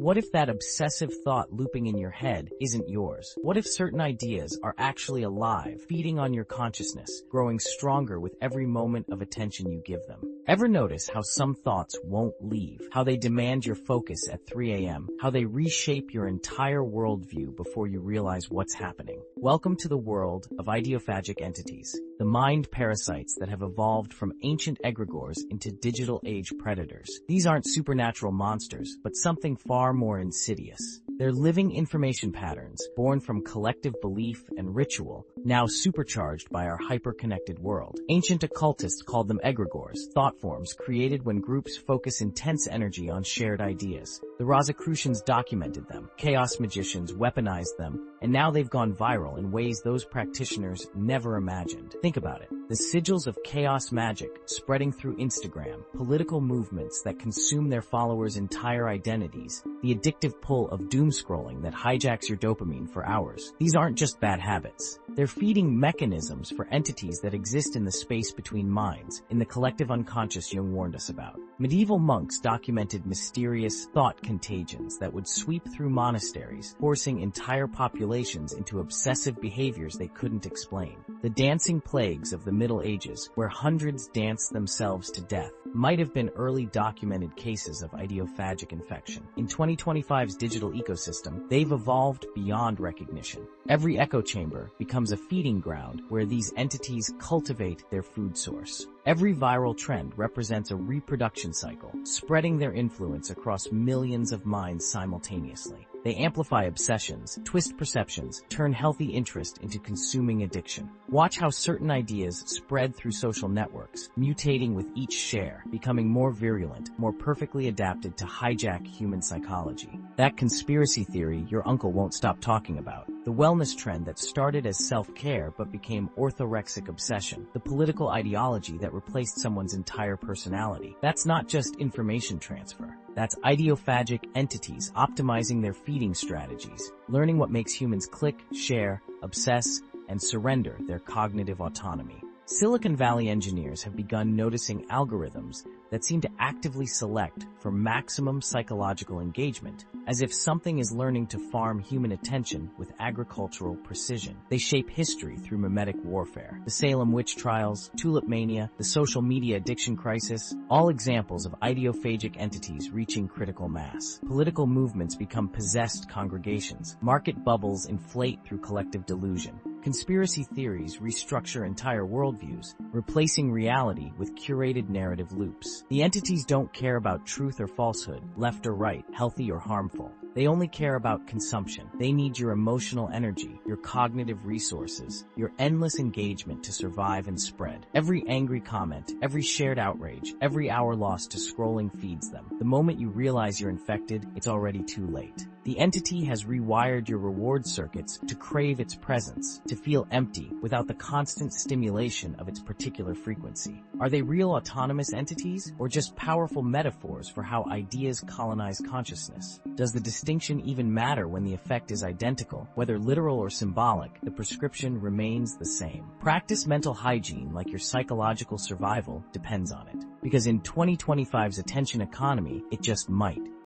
What if that obsessive thought looping in your head isn't yours? What if certain ideas are actually alive, feeding on your consciousness, growing stronger with every moment of attention you give them? Ever notice how some thoughts won't leave? How they demand your focus at 3 a.m.? How they reshape your entire worldview before you realize what's happening? Welcome to the world of ideophagic entities, the mind parasites that have evolved from ancient egregores into digital age predators. These aren't supernatural monsters, but something far more insidious. They're living information patterns, born from collective belief and ritual, now supercharged by our hyper-connected world. Ancient occultists called them egregores, thought forms created when groups focus intense energy on shared ideas. The Rosicrucians documented them, chaos magicians weaponized them, and now they've gone viral in ways those practitioners never imagined. Think about it. The sigils of chaos magic spreading through Instagram, political movements that consume their followers' entire identities, the addictive pull of doomscrolling that hijacks your dopamine for hours. These aren't just bad habits. They're feeding mechanisms for entities that exist in the space between minds, in the collective unconscious Jung warned us about. Medieval monks documented mysterious thought contagions that would sweep through monasteries, forcing entire populations into obsessive behaviors they couldn't explain. The dancing plagues of the Middle Ages, where hundreds danced themselves to death, might have been early documented cases of ideophagic infection. In 2025's digital ecosystem, they've evolved beyond recognition. Every echo chamber becomes a feeding ground where these entities cultivate their food source. Every viral trend represents a reproduction cycle, spreading their influence across millions of minds simultaneously. They amplify obsessions, twist perceptions, turn healthy interest into consuming addiction. Watch how certain ideas spread through social networks, mutating with each share, becoming more virulent, more perfectly adapted to hijack human psychology. That conspiracy theory your uncle won't stop talking about. The wellness trend that started as self-care but became orthorexic obsession. The political ideology that replaced someone's entire personality. That's not just information transfer. That's ideophagic entities optimizing their feeding strategies, learning what makes humans click, share, obsess, and surrender their cognitive autonomy. Silicon Valley engineers have begun noticing algorithms that seem to actively select for maximum psychological engagement, as if something is learning to farm human attention with agricultural precision. They shape history through mimetic warfare. The Salem Witch Trials, tulip mania, the social media addiction crisis, all examples of ideophagic entities reaching critical mass. Political movements become possessed congregations. Market bubbles inflate through collective delusion. Conspiracy theories restructure entire worldviews, replacing reality with curated narrative loops. The entities don't care about truth or falsehood, left or right, healthy or harmful. They only care about consumption. They need your emotional energy, your cognitive resources, your endless engagement to survive and spread. Every angry comment, every shared outrage, every hour lost to scrolling feeds them. The moment you realize you're infected, it's already too late. The entity has rewired your reward circuits to crave its presence, to feel empty without the constant stimulation of its particular frequency. Are they real autonomous entities, or just powerful metaphors for how ideas colonize consciousness? Does the distinction even matter when the effect is identical? Whether literal or symbolic, the prescription remains the same. Practice mental hygiene like your psychological survival depends on it. Because in 2025's attention economy, it just might.